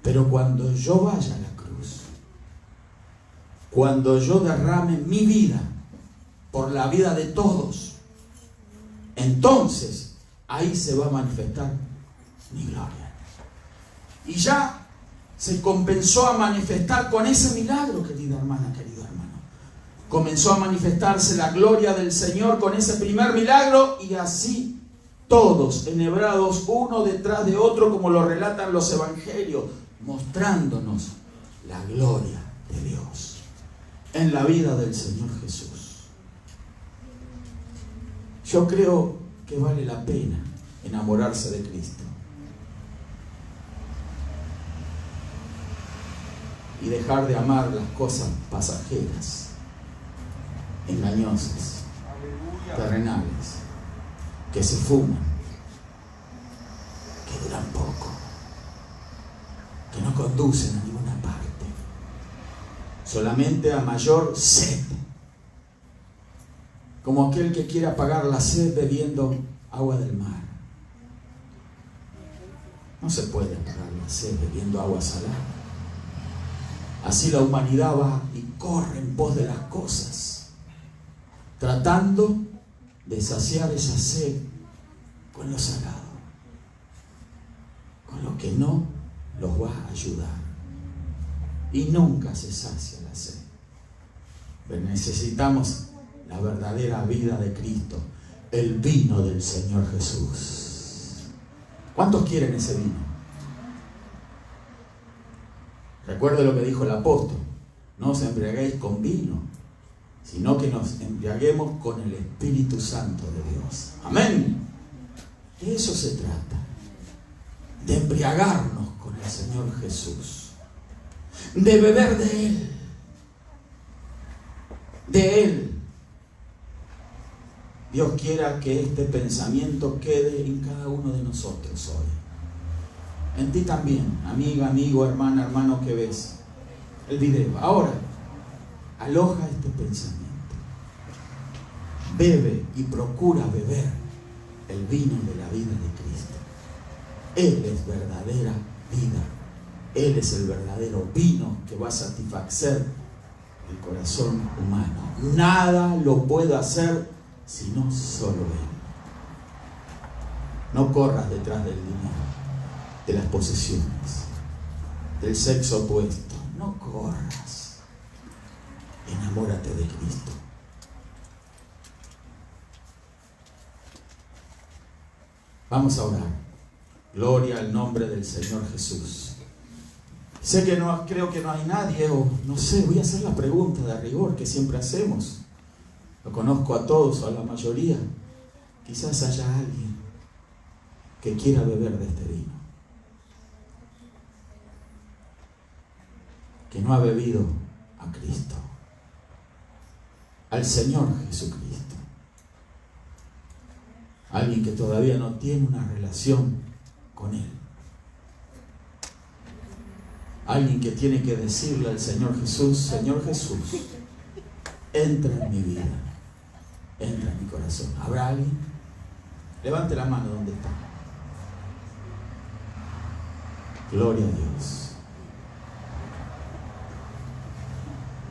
Pero cuando yo vaya a la cruz, cuando yo derrame mi vida por la vida de todos, entonces ahí se va a manifestar mi gloria. Y ya se comenzó a manifestar con ese milagro, querida hermana, querido hermano. Comenzó a manifestarse la gloria del Señor con ese primer milagro, y así todos, enhebrados uno detrás de otro, como lo relatan los evangelios, mostrándonos la gloria de Dios en la vida del Señor Jesús. Yo creo que vale la pena enamorarse de Cristo y dejar de amar las cosas pasajeras, engañosas, terrenales, que se fuman, que duran poco, que no conducen a ninguna parte, solamente a mayor sed, como aquel que quiere apagar la sed bebiendo agua del mar. No se puede apagar la sed bebiendo agua salada. Así la humanidad va y corre en pos de las cosas, tratando de saciar esa sed con lo sagrado, con lo que no los va a ayudar. Y nunca se sacia la sed. Pero necesitamos la verdadera vida de Cristo, el vino del Señor Jesús. ¿Cuántos quieren ese vino? Recuerde lo que dijo el apóstol: no os embriaguéis con vino, sino que nos embriaguemos con el Espíritu Santo de Dios. Amén. De eso se trata, de embriagarnos con el Señor Jesús, de beber de Él, de Él. Dios quiera que este pensamiento quede en cada uno de nosotros hoy. En ti también, amiga, amigo, hermana, hermano que ves el video. Ahora, aloja este pensamiento. Bebe y procura beber el vino de la vida de Cristo. Él es verdadera vida. Él es el verdadero vino que va a satisfacer el corazón humano. Nada lo puede hacer sino solo Él. No corras detrás del dinero, de las posesiones, del sexo opuesto. No corras. Enamórate de Cristo. Vamos a orar. Gloria al nombre del Señor Jesús. Sé que no, creo que no hay nadie, o no sé, voy a hacer la pregunta de rigor que siempre hacemos. Lo conozco a todos, o a la mayoría. Quizás haya alguien que quiera beber de este vino, que no ha bebido a Cristo, al Señor Jesucristo. Alguien que todavía no tiene una relación con Él. Alguien que tiene que decirle al Señor Jesús: Señor Jesús, entra en mi vida, entra en mi corazón. ¿Habrá alguien? Levante la mano donde está. Gloria a Dios.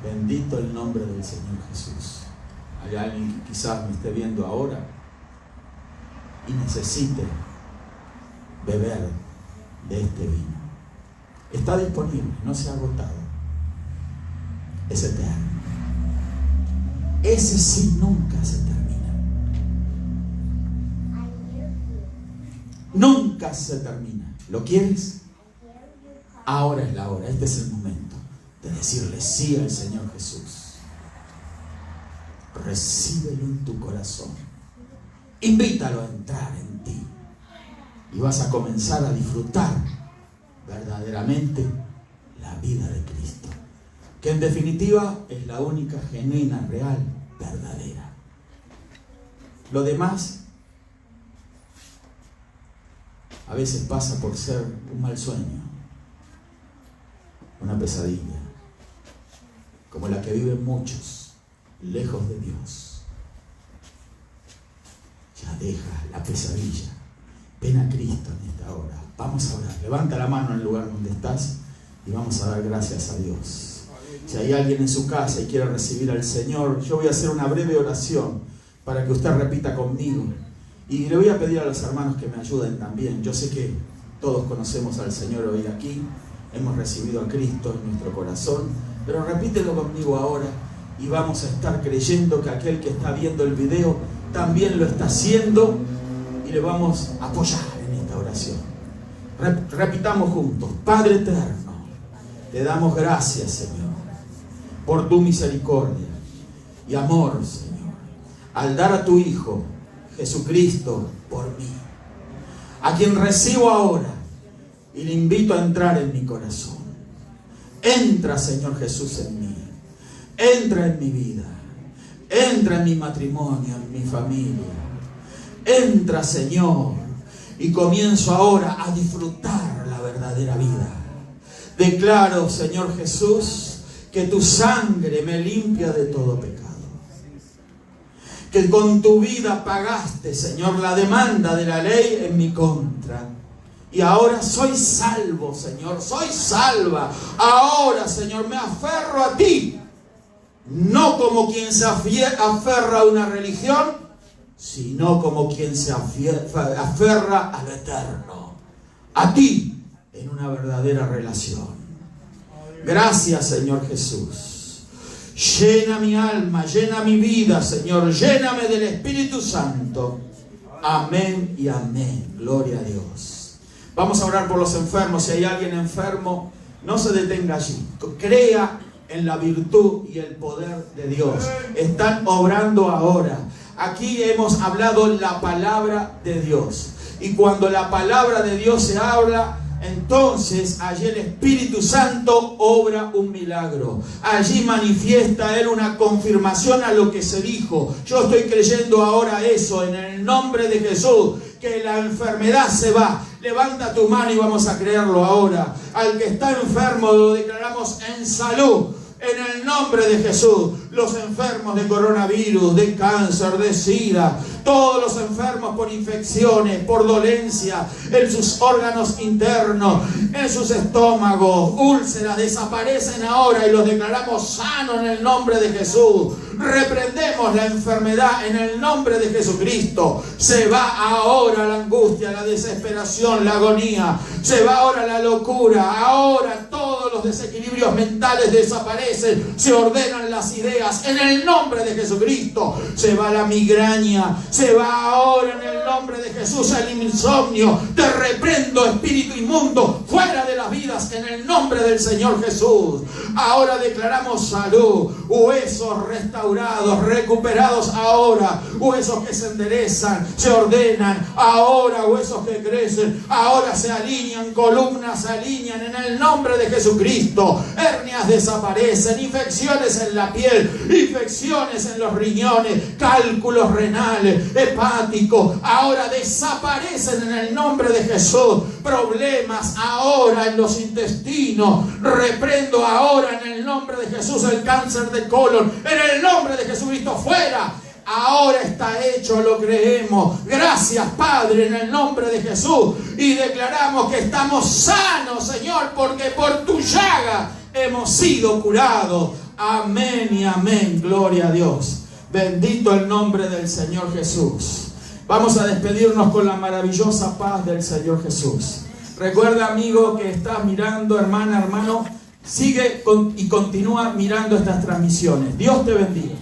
Bendito el nombre del Señor Jesús. Hay alguien que quizás me esté viendo ahora y necesite beber de este vino. Está disponible, no se ha agotado. Es eterno. Ese sí nunca se termina. Nunca se termina. ¿Lo quieres? Ahora es la hora, este es el momento de decirle sí al Señor Jesús. Recíbelo en tu corazón. Invítalo a entrar en ti. Y vas a comenzar a disfrutar verdaderamente la vida de Cristo, que en definitiva es la única genuina, real, verdadera. Lo demás a veces pasa por ser un mal sueño, una pesadilla, como la que viven muchos lejos de Dios. Ya deja la pesadilla, ven a Cristo en esta hora. Vamos a orar. Levanta la mano en el lugar donde estás y vamos a dar gracias a Dios. Si hay alguien en su casa y quiere recibir al Señor, yo voy a hacer una breve oración para que usted repita conmigo. Y le voy a pedir a los hermanos que me ayuden también. Yo sé que todos conocemos al Señor hoy aquí, hemos recibido a Cristo en nuestro corazón, pero repítelo conmigo ahora y vamos a estar creyendo que aquel que está viendo el video también lo está haciendo y le vamos a apoyar en esta oración. Repitamos juntos: Padre eterno, te damos gracias, Señor, por tu misericordia y amor, Señor, al dar a tu Hijo Jesucristo por mí, a quien recibo ahora y le invito a entrar en mi corazón. Entra, Señor Jesús, en mí. Entra en mi vida. Entra en mi matrimonio, en mi familia. Entra, Señor, y comienzo ahora a disfrutar la verdadera vida. Declaro, Señor Jesús, que tu sangre me limpia de todo pecado. Que con tu vida pagaste, Señor, la demanda de la ley en mi contra. Y ahora soy salvo, Señor, soy salva. Ahora, Señor, me aferro a ti. No como quien se aferra a una religión, sino como quien se aferra a lo eterno. A ti, en una verdadera relación. Gracias, Señor Jesús. Llena mi alma, llena mi vida, Señor. Lléname del Espíritu Santo. Amén y amén. Gloria a Dios. Vamos a orar por los enfermos. Si hay alguien enfermo, no se detenga allí. Crea en la virtud y el poder de Dios. Están obrando ahora. Aquí hemos hablado la palabra de Dios. Y cuando la palabra de Dios se habla, entonces allí el Espíritu Santo obra un milagro. Allí manifiesta Él una confirmación a lo que se dijo. Yo estoy creyendo ahora eso en el nombre de Jesús, que la enfermedad se va. Levanta tu mano y vamos a creerlo ahora. Al que está enfermo lo declaramos en salud. En el nombre de Jesús, los enfermos de coronavirus, de cáncer, de sida, todos los enfermos por infecciones, por dolencia, en sus órganos internos, en sus estómagos, úlceras, desaparecen ahora y los declaramos sanos en el nombre de Jesús. Reprendemos la enfermedad en el nombre de Jesucristo. Se va ahora la angustia, la desesperación, la agonía. Se va ahora la locura. Ahora todos los desequilibrios mentales desaparecen. Se ordenan las ideas en el nombre de Jesucristo. Se va la migraña. Se va ahora en el nombre de Jesús el insomnio. Te reprendo, espíritu inmundo, fuera de las vidas en el nombre del Señor Jesús. Ahora declaramos salud, huesos restaurados, recuperados ahora, huesos que se enderezan, se ordenan, ahora huesos que crecen, ahora se alinean, columnas se alinean en el nombre de Jesucristo. Hernias desaparecen, infecciones en la piel, infecciones en los riñones, cálculos renales, hepáticos, ahora desaparecen en el nombre de Jesús. Problemas ahora en los intestinos, reprendo ahora en el nombre de Jesús el cáncer de colon, en el nombre de Jesucristo, fuera. Ahora está hecho, lo creemos. Gracias, Padre, en el nombre de Jesús. Y declaramos que estamos sanos, Señor, porque por tu llaga hemos sido curados. Amén y amén. Gloria a Dios. Bendito el nombre del Señor Jesús. Vamos a despedirnos con la maravillosa paz del Señor Jesús. Recuerda, amigo, que estás mirando, hermana, hermano, sigue y continúa mirando estas transmisiones. Dios te bendiga.